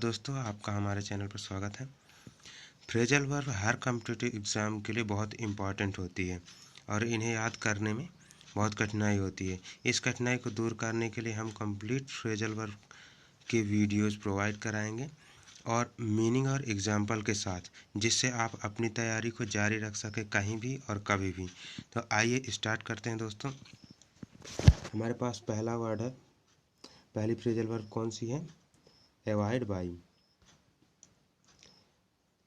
दोस्तों, आपका हमारे चैनल पर स्वागत है। फ्रेजल वर्ब हर कॉम्पिटिटिव एग्ज़ाम के लिए बहुत इम्पॉर्टेंट होती है और इन्हें याद करने में बहुत कठिनाई होती है। इस कठिनाई को दूर करने के लिए हम कंप्लीट फ्रेजल वर्ब के वीडियोस प्रोवाइड कराएंगे और मीनिंग और एग्जाम्पल के साथ, जिससे आप अपनी तैयारी को जारी रख सकें कहीं भी और कभी भी। तो आइए स्टार्ट करते हैं दोस्तों। हमारे पास पहला वर्ड है, पहली फ्रेजल वर्ब कौन सी है? Avoid by.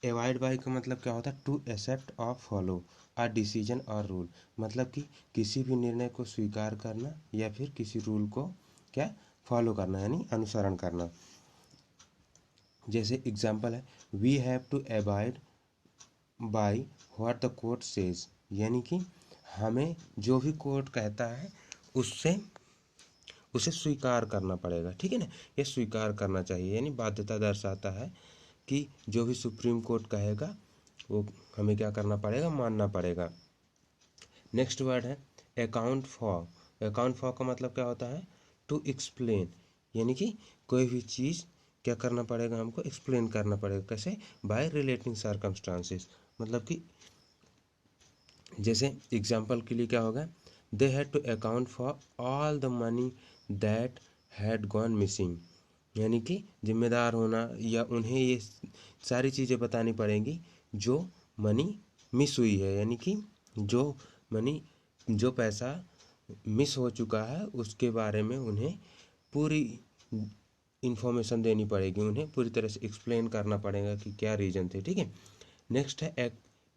एवॉइड बाई का मतलब क्या होता है? टू एक्सेप्ट और फॉलो अ डिसीजन और रूल। मतलब कि किसी भी निर्णय को स्वीकार करना या फिर किसी रूल को क्या फॉलो करना, यानी अनुसरण करना। जैसे एग्जाम्पल है, we have to avoid by what the court says. यानी कि हमें जो भी कोर्ट कहता है उसे स्वीकार करना पड़ेगा। ठीक है ना, ये स्वीकार करना चाहिए, यानी बाध्यता दर्शाता है कि जो भी सुप्रीम कोर्ट कहेगा वो हमें क्या करना पड़ेगा, मानना पड़ेगा। नेक्स्ट वर्ड है अकाउंट फॉर। अकाउंट फॉर का मतलब क्या होता है? To explain. यानी कि कोई भी चीज़ क्या करना पड़ेगा, हमको एक्सप्लेन करना पड़ेगा। कैसे? By relating circumstances. मतलब कि जैसे एग्जाम्पल के लिए क्या होगा, they had to account for all the money that had gone missing. यानी कि जिम्मेदार होना, या उन्हें ये सारी चीज़ें बतानी पड़ेंगी जो मनी मिस हुई है। यानी कि जो पैसा मिस हो चुका है उसके बारे में उन्हें पूरी इंफॉर्मेशन देनी पड़ेगी, उन्हें पूरी तरह से एक्सप्लेन करना पड़ेगा कि क्या रीज़न थे। ठीक है। नेक्स्ट है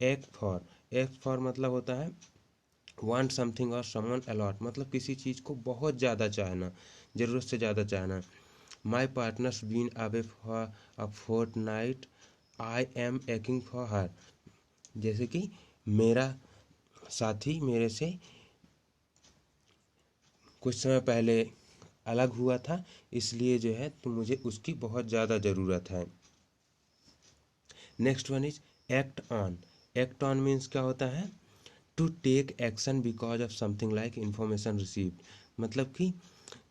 एक्ट फॉर। एक्ट फॉर मतलब होता है वांट समथिंग और समवन अलॉट। मतलब किसी चीज़ को बहुत ज़्यादा चाहना, ज़रूरत से ज़्यादा चाहना। My partner's been away for a fortnight, I am acting for her. जैसे कि मेरा साथी मेरे से कुछ समय पहले अलग हुआ था, इसलिए जो है तो मुझे उसकी बहुत ज़्यादा ज़रूरत है। Next one is act on. Act on means क्या होता है? To take action because of something like information received. मतलब कि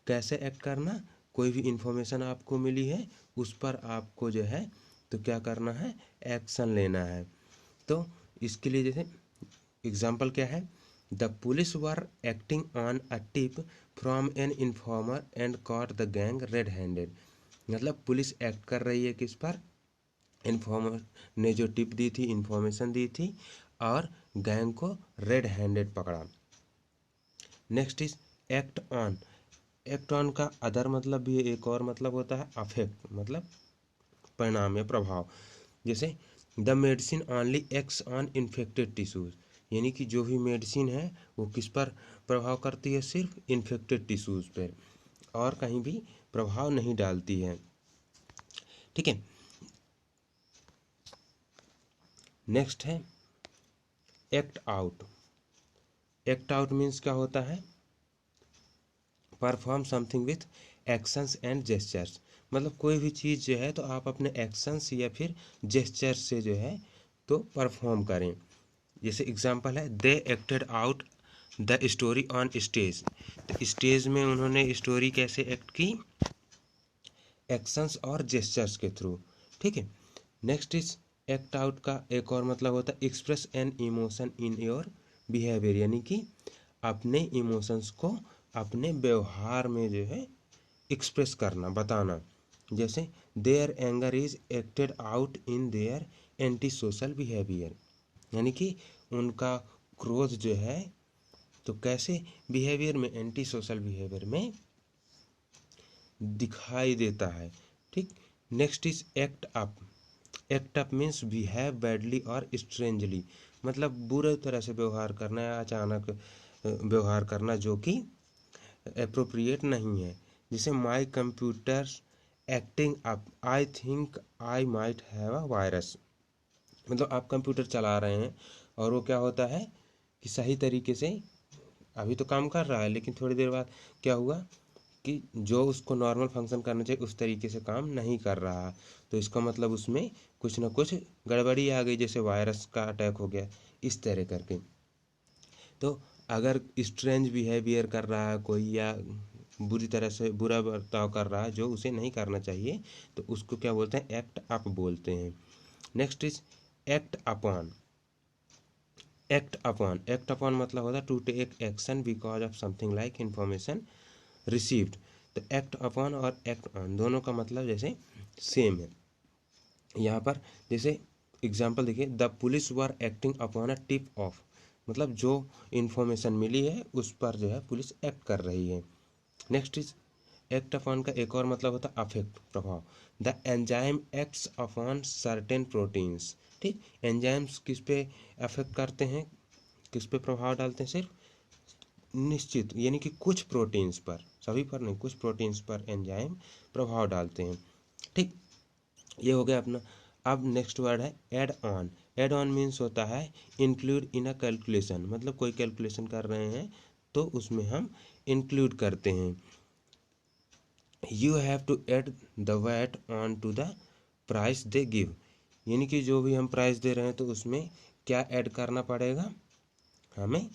कैसे एक्ट करना? कोई भी इंफॉर्मेशन आपको मिली है, उस पर आपको जो है तो क्या करना है, एक्शन लेना है। तो इसके लिए जैसे एग्जाम्पल क्या है, the police were acting on a tip from an informer and caught the gang red handed. मतलब पुलिस एक्ट कर रही है किस पर? इन्फॉर्मर ने जो टिप दी थी, इंफॉर्मेशन दी थी, और गैंग को रेड हैंडेड पकड़ा। Next is act on. Act on का अदर मतलब भी एक और मतलब होता है अफेक्ट, मतलब परिणाम या प्रभाव। जैसे the medicine only acts on infected tissues. यानी कि जो भी मेडिसिन है वो किस पर प्रभाव करती है? सिर्फ इन्फेक्टेड टिश्यूज पर, और कहीं भी प्रभाव नहीं डालती है। ठीक है। नेक्स्ट है act out. Act out means क्या होता है? Perform something with actions and gestures. मतलब कोई भी चीज़ जो है तो आप अपने एक्शंस या फिर जेस्चर्स से जो है तो परफॉर्म करें। जैसे एग्जांपल है, दे acted out the story on stage. तो स्टेज में उन्होंने स्टोरी कैसे एक्ट की? एक्शंस और जेस्चर्स के थ्रू। ठीक है। नेक्स्ट इज एक्ट आउट का एक और मतलब होता है express an emotion in your behaviour. यानी कि अपने इमोशंस को अपने व्यवहार में जो है एक्सप्रेस करना, बताना। जैसे their anger is acted out in their anti social behaviour. यानी कि उनका क्रोध जो है तो कैसे बिहेवियर में, एंटी सोशल बिहेवियर में दिखाई देता है। ठीक। Next is act up. Act up means behave badly और स्ट्रेंजली। मतलब बुरे तरह से व्यवहार करना या अचानक व्यवहार करना जो कि अप्रोप्रिएट नहीं है। जैसे my computer acting up, I think I might have a virus. मतलब आप कंप्यूटर चला रहे हैं और वो क्या होता है कि सही तरीके से अभी तो काम कर रहा है, लेकिन थोड़ी देर बाद क्या हुआ कि जो उसको नॉर्मल फंक्शन करना चाहिए उस तरीके से काम नहीं कर रहा। तो इसका मतलब उसमें कुछ ना कुछ गड़बड़ी आ गई, जैसे वायरस का अटैक हो गया, इस तरह करके। तो अगर स्ट्रेंज बिहेवियर कर रहा है कोई, या बुरी तरह से बुरा बर्ताव कर रहा है जो उसे नहीं करना चाहिए, तो उसको क्या बोलते हैं, एक्ट अप बोलते हैं। Next is act upon. Act upon मतलब होता है to take action because of something like information received. तो एक्ट अपॉन और एक्ट ऑन दोनों का मतलब जैसे सेम है। यहाँ पर जैसे एग्जाम्पल देखिए, the police were acting upon a tip of, मतलब जो इन्फॉर्मेशन मिली है उस पर जो है पुलिस एक्ट कर रही है। नेक्स्ट इज एक्ट अपॉन का एक और मतलब होता है अफेक्ट, प्रभाव। The enzyme acts upon certain proteins. ठीक, एंजाइम्स किस पे अफेक्ट करते हैं, किस पे प्रभाव डालते हैं, सिर्फ निश्चित यानी कि कुछ प्रोटीन्स पर, सभी पर नहीं, कुछ प्रोटीन्स पर एंजाइम प्रभाव डालते हैं। ठीक, ये हो गया अपना। अब नेक्स्ट वर्ड है add on. Add on means होता है इंक्लूड इन अ कैलकुलेशन, मतलब कोई कैलकुलेशन कर रहे हैं तो उसमें हम इंक्लूड करते हैं। You have to add the VAT on to the price they give, यानी कि जो भी हम प्राइस दे रहे हैं तो उसमें क्या ऐड करना पड़ेगा, हमें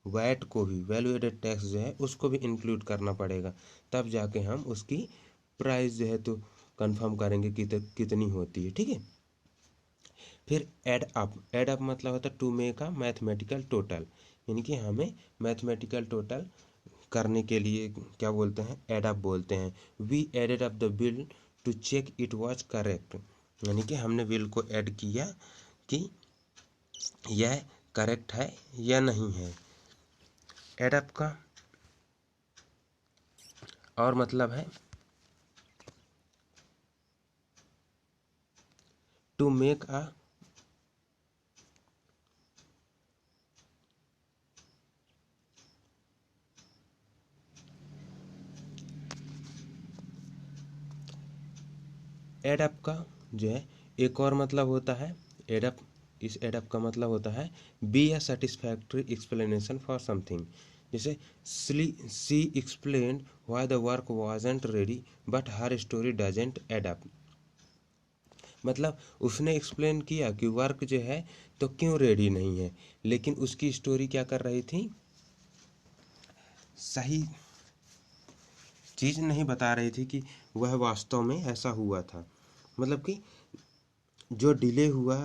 वैट को भी, वैल्यू एडेड टैक्स जो है उसको भी इंक्लूड करना पड़ेगा, तब जाके हम उसकी प्राइस जो है तो कंफर्म करेंगे कितनी होती है। ठीक है, फिर एड अप। एड अप मतलब होता है to make a mathematical total, यानी कि हमें मैथमेटिकल टोटल करने के लिए क्या बोलते हैं, एड अप बोलते हैं। We added up the bill to check it was correct, यानी कि हमने बिल को ऐड किया कि यह करेक्ट है या नहीं है। एड अप का और मतलब है टू मेक अ एडअप का जो है एक और मतलब होता है एडअप। इस एडअप का मतलब होता है be a satisfactory explanation for something. जैसे she explained why the work wasn't ready but her story doesn't add up, मतलब उसने एक्सप्लेन किया कि वर्क जो है तो क्यों रेडी नहीं है, लेकिन उसकी स्टोरी क्या कर रही थी, सही चीज़ नहीं बता रही थी कि वह वास्तव में ऐसा हुआ था। मतलब कि जो डिले हुआ,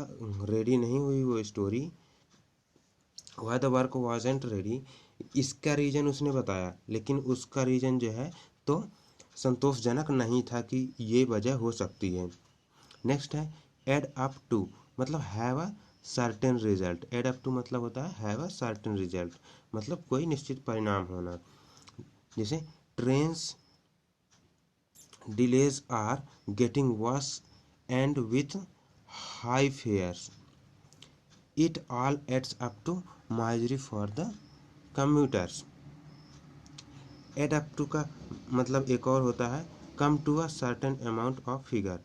रेडी नहीं हुई वो story, why the work wasn't ready, इसका रीज़न उसने बताया, लेकिन उसका रीज़न जो है तो संतोषजनक नहीं था कि ये वजह हो सकती है। नेक्स्ट है एड अप टू, मतलब have a certain result. Add up to मतलब होता है हैव अ सर्टेन रिजल्ट, मतलब कोई निश्चित परिणाम होना। जैसे trains delays are getting worse and with high fares it all adds up to misery for the commuters. Add up to का मतलब एक और होता है come to a certain amount of figure,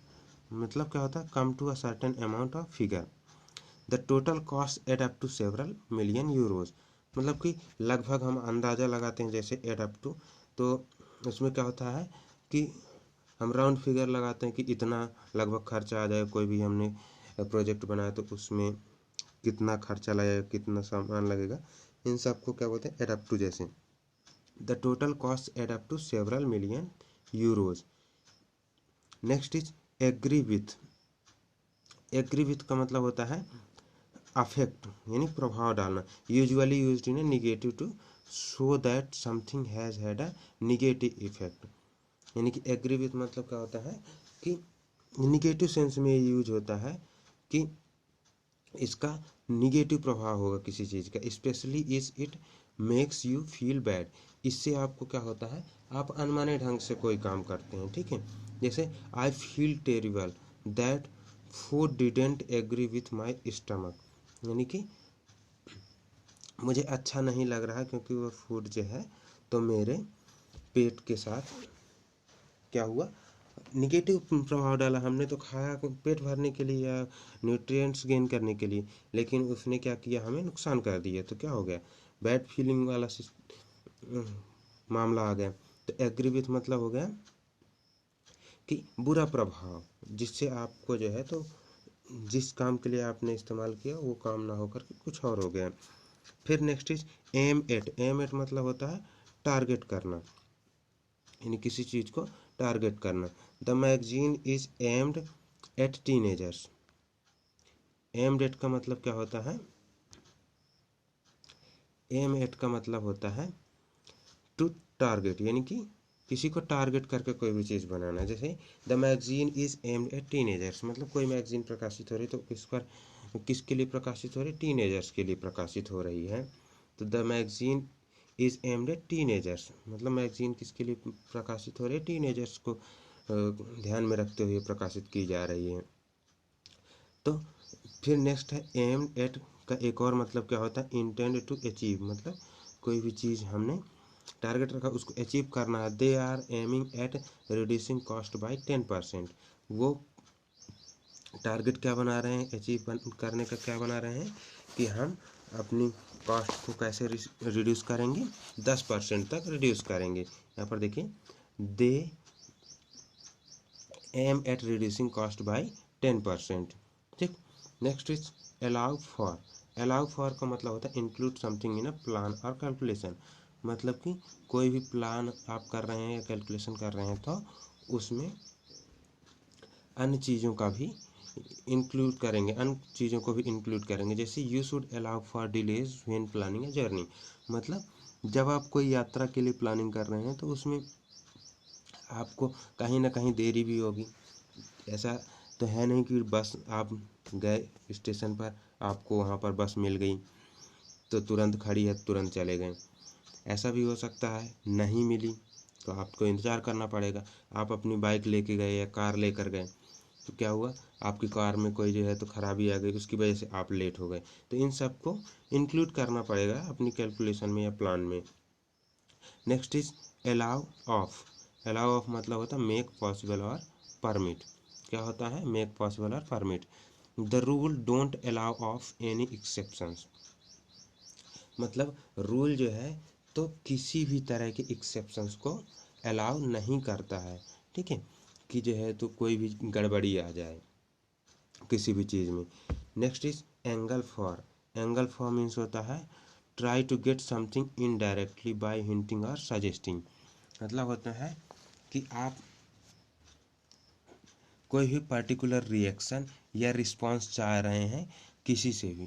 मतलब क्या होता है come to a certain amount of figure. The total cost add up to several million euros, मतलब कि लगभग हम अंदाज़ा लगाते हैं जैसे एड अप टू, तो उसमें क्या होता है कि हम राउंड फिगर लगाते हैं कि इतना लगभग खर्चा आ जाए, कोई भी हमने प्रोजेक्ट बनाया तो उसमें कितना खर्चा लगेगा, कितना सामान लगेगा, इन सब को क्या बोलते हैं एड अप टू। जैसे the total cost add up to several million euros. Next is agree with. Agree with का मतलब होता है अफेक्ट, यानी प्रभाव डालना, usually used in a negative to show that something has had a negative effect. यानी कि एग्री विथ मतलब क्या होता है कि निगेटिव सेंस में यूज होता है कि इसका निगेटिव प्रभाव होगा किसी चीज़ का, specially is it makes you feel bad, इससे आपको क्या होता है आप अनमाने ढंग से कोई काम करते हैं। ठीक है, जैसे I feel terrible that food didn't agree with my stomach, यानी कि मुझे अच्छा नहीं लग रहा क्योंकि वो फूड जो है तो मेरे पेट के साथ क्या हुआ, निगेटिव प्रभाव डाला। हमने तो खाया पेट भरने के लिए या न्यूट्रिएंट्स गेन करने के लिए, लेकिन उसने क्या किया हमें नुकसान कर दिया, तो क्या हो गया बैड फीलिंग वाला मामला आ गया। तो एग्री विथ मतलब हो गया कि बुरा प्रभाव, जिससे आपको जो है तो जिस काम के लिए आपने इस्तेमाल किया वो काम ना होकर के कुछ और हो गया। फिर next is aim at. Aim at मतलब होता है टारगेट करना। यानी किसी चीज़ को टारगेट करना। The magazine is aimed at teenagers. Aimed at का मतलब क्या होता है? एम एट का मतलब होता है टू टारगेट, यानी कि किसी को टारगेट करके कोई भी चीज़ बनाना। जैसे the magazine is aimed at teenagers, मतलब कोई मैगजीन प्रकाशित हो रही तो इस पर किसके लिए प्रकाशित हो रही? टीनेजर्स के लिए प्रकाशित हो रही है। तो the magazine is aimed at teenagers, मतलब मैगजीन किसके लिए प्रकाशित हो रही है? टीनेजर्स को ध्यान में रखते हुए प्रकाशित की जा रही है। तो फिर नेक्स्ट है एम्ड एट का एक और मतलब क्या होता है? इंटेंड टू अचीव, मतलब कोई भी चीज़ हमने टारगेट रखा उसको अचीव करना है। They are aiming at reducing cost by 10%। वो टारगेट क्या बना रहे हैं? अचीव करने का क्या बना रहे हैं कि हम अपनी कॉस्ट को कैसे रिड्यूस करेंगे? 10% तक रिड्यूस करेंगे। यहाँ पर देखिए, they aim at reducing cost by 10%। ठीक। Next is allow for. Allow for का मतलब होता है include something in a plan or calculation, मतलब कि कोई भी प्लान आप कर रहे हैं या कैलकुलेशन कर रहे हैं तो उसमें अन्य चीज़ों का भी इंक्लूड करेंगे, अन्य चीज़ों को भी इंक्लूड करेंगे। जैसे you should allow for delays when planning a journey, मतलब जब आप कोई यात्रा के लिए प्लानिंग कर रहे हैं तो उसमें आपको कहीं ना कहीं देरी भी होगी। ऐसा तो है नहीं कि बस आप गए स्टेशन पर, आपको वहाँ पर बस मिल गई तो तुरंत खड़ी है तुरंत चले गए। ऐसा भी हो सकता है नहीं मिली तो आपको इंतज़ार करना पड़ेगा। आप अपनी बाइक लेके गए या कार लेकर गए तो क्या हुआ, आपकी कार में कोई जो है तो खराबी आ गई, उसकी वजह से आप लेट हो गए। तो इन सब को इंक्लूड करना पड़ेगा अपनी कैलकुलेशन में या प्लान में। Next is allow of. Allow of मतलब होता है मेक पॉसिबल और परमिट। क्या होता है? मेक पॉसिबल और permit. The rule don't allow of any exceptions, मतलब रूल जो है तो किसी भी तरह के एक्सेप्शंस को अलाउ नहीं करता है। ठीक है, कि जो है तो कोई भी गड़बड़ी आ जाए किसी भी चीज़ में। Next is angle for. Angle for means होता है try to get something indirectly by hinting और सजेस्टिंग, मतलब होता है कि आप कोई भी पर्टिकुलर रिएक्शन या रिस्पांस चाह रहे हैं किसी से भी,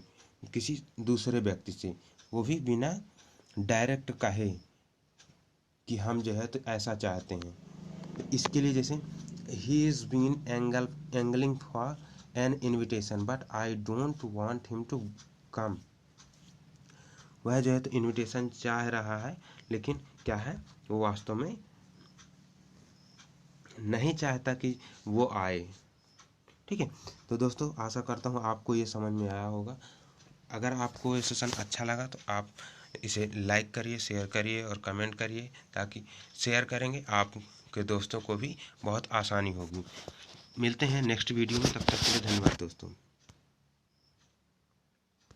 किसी दूसरे व्यक्ति से, वो भी बिना डायरेक्ट कहे कि हम जो है तो ऐसा चाहते हैं। इसके लिए जैसे he is been angling for an invitation but I don't want him to come. वह जो है तो इनविटेशन चाह रहा है लेकिन क्या है, वो वास्तव में नहीं चाहता कि वो आए। ठीक है, तो दोस्तों आशा करता हूँ आपको ये समझ में आया होगा। अगर आपको ये सेशन अच्छा लगा तो आप इसे लाइक करिए, शेयर करिए और कमेंट करिए, ताकि शेयर करेंगे आपके दोस्तों को भी बहुत आसानी होगी। मिलते हैं नेक्स्ट वीडियो में, तब तक के लिए धन्यवाद दोस्तों।